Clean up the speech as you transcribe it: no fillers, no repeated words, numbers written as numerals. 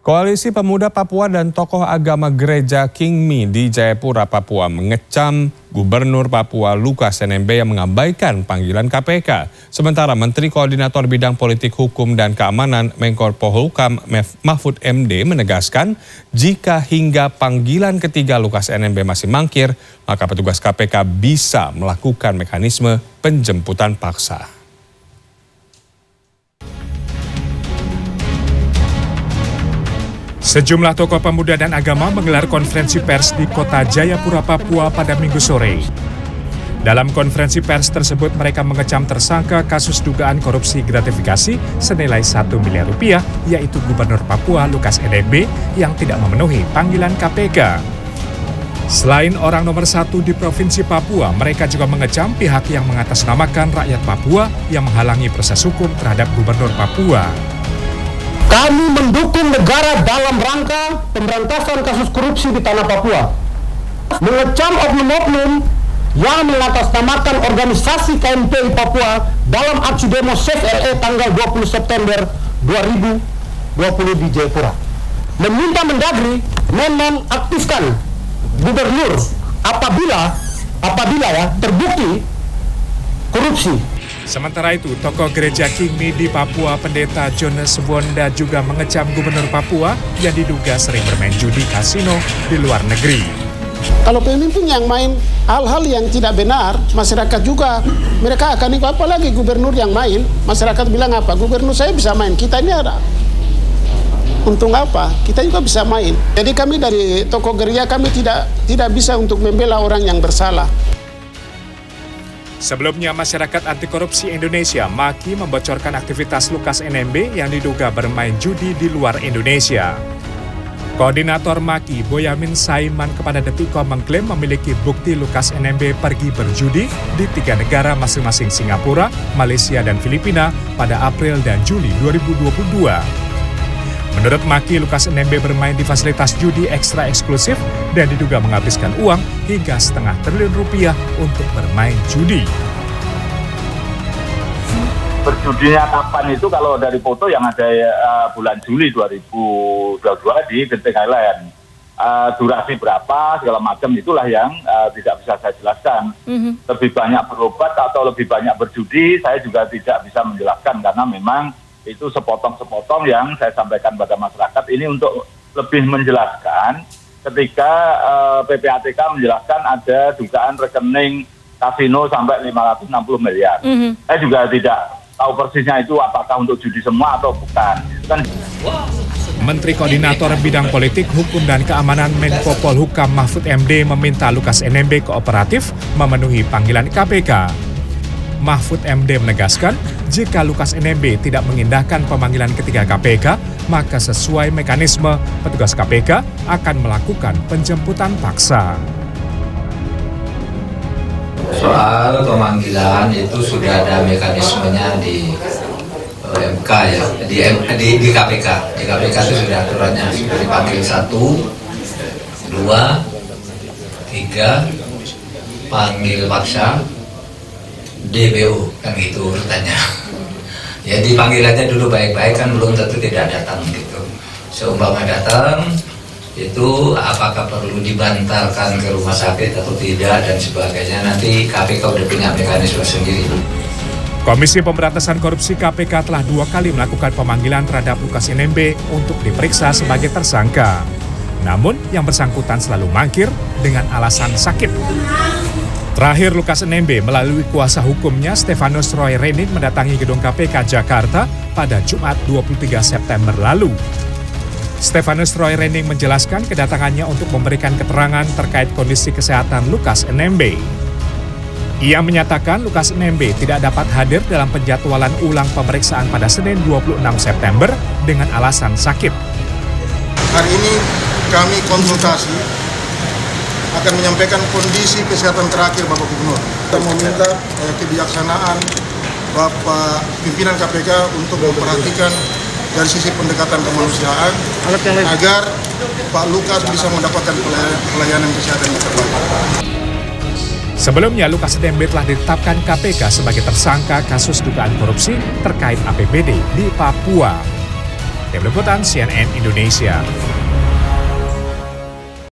Koalisi Pemuda Papua dan tokoh agama Gereja King Mi di Jayapura, Papua mengecam Gubernur Papua Lukas NMB yang mengabaikan panggilan KPK. Sementara Menteri Koordinator Bidang Politik Hukum dan Keamanan Menko Polhukam Mahfud MD menegaskan jika hingga panggilan ketiga Lukas NMB masih mangkir, maka petugas KPK bisa melakukan mekanisme penjemputan paksa. Sejumlah tokoh pemuda dan agama menggelar konferensi pers di kota Jayapura, Papua pada Minggu sore. Dalam konferensi pers tersebut mereka mengecam tersangka kasus dugaan korupsi gratifikasi senilai 1 miliar rupiah, yaitu Gubernur Papua Lukas NMB yang tidak memenuhi panggilan KPK. Selain orang nomor satu di Provinsi Papua, mereka juga mengecam pihak yang mengatasnamakan rakyat Papua yang menghalangi proses hukum terhadap Gubernur Papua. Kami mendukung negara dalam rangka pemberantasan kasus korupsi di tanah Papua. Mengecam oknum-oknum yang mengatasnamakan organisasi KMPI Papua dalam aksi demo Save LA tanggal 20 September 2020 di Jayapura. Meminta Mendagri menonaktifkan gubernur apabila terbukti korupsi. Sementara itu, tokoh gereja King Mi di Papua, Pendeta Jonas Bonda juga mengecam Gubernur Papua yang diduga sering bermain judi kasino di luar negeri. Kalau pemimpin yang main hal-hal yang tidak benar, masyarakat juga mereka akan ikut. Apalagi gubernur yang main, masyarakat bilang apa? Gubernur saya bisa main, kita ini ada untung apa? Kita juga bisa main. Jadi kami dari tokoh gereja kami tidak bisa untuk membela orang yang bersalah. Sebelumnya, Masyarakat Anti Korupsi Indonesia (MAKI) membocorkan aktivitas Lukas NMB yang diduga bermain judi di luar Indonesia. Koordinator MAKI, Boyamin Saiman, kepada Detikcom mengklaim memiliki bukti Lukas NMB pergi berjudi di 3 negara masing-masing Singapura, Malaysia, dan Filipina pada April dan Juli 2022. Menurut MAKI, Lukas NMB bermain di fasilitas judi ekstra eksklusif dan diduga menghabiskan uang hingga setengah triliun rupiah untuk bermain judi. Berjudinya kapan itu kalau dari foto yang ada bulan Juli 2022 di Genting Highland. Durasi berapa, segala macam itulah yang tidak bisa saya jelaskan. Lebih banyak berobat atau lebih banyak berjudi, saya juga tidak bisa menjelaskan karena memang itu sepotong-sepotong yang saya sampaikan pada masyarakat ini untuk lebih menjelaskan ketika PPATK menjelaskan ada dugaan rekening kasino sampai 560 miliar. Saya juga tidak tahu persisnya itu apakah untuk judi semua atau bukan. Menteri Koordinator Bidang Politik, Hukum dan Keamanan Menko Polhukam Mahfud MD meminta Lukas NMB kooperatif memenuhi panggilan KPK. Mahfud MD menegaskan, jika Lukas NMB tidak mengindahkan pemanggilan ketiga KPK, maka sesuai mekanisme, petugas KPK akan melakukan penjemputan paksa. Soal pemanggilan itu sudah ada mekanismenya di MK ya, di KPK. Di KPK itu sudah aturannya, sudah dipanggil 1, 2, 3, panggil paksa, DPO, kan gitu urutannya. Ya dipanggilannya dulu baik-baik, kan belum tentu tidak datang gitu. Seumpama datang, itu apakah perlu dibantalkan ke rumah sakit atau tidak dan sebagainya, nanti KPK udah punya mekanisme sendiri. Komisi Pemberantasan Korupsi KPK telah 2 kali melakukan pemanggilan terhadap Lukas NMB untuk diperiksa sebagai tersangka. Namun yang bersangkutan selalu mangkir dengan alasan sakit. Terakhir, Lukas NMB melalui kuasa hukumnya Stefanus Roy Rening mendatangi gedung KPK Jakarta pada Jumat 23 September lalu. Stefanus Roy Rening menjelaskan kedatangannya untuk memberikan keterangan terkait kondisi kesehatan Lukas NMB. Ia menyatakan Lukas NMB tidak dapat hadir dalam penjadwalan ulang pemeriksaan pada Senin 26 September dengan alasan sakit. Hari ini kami konsultasi akan menyampaikan kondisi kesehatan terakhir Bapak Gubernur. Kita meminta kebijaksanaan Bapak pimpinan KPK untuk memperhatikan dari sisi pendekatan kemanusiaan agar Pak Lukas bisa mendapatkan pelayanan kesehatan yang terbaik. Sebelumnya, Lukas NMB telah ditetapkan KPK sebagai tersangka kasus dugaan korupsi terkait APBD di Papua. Tim Liputan CNN Indonesia.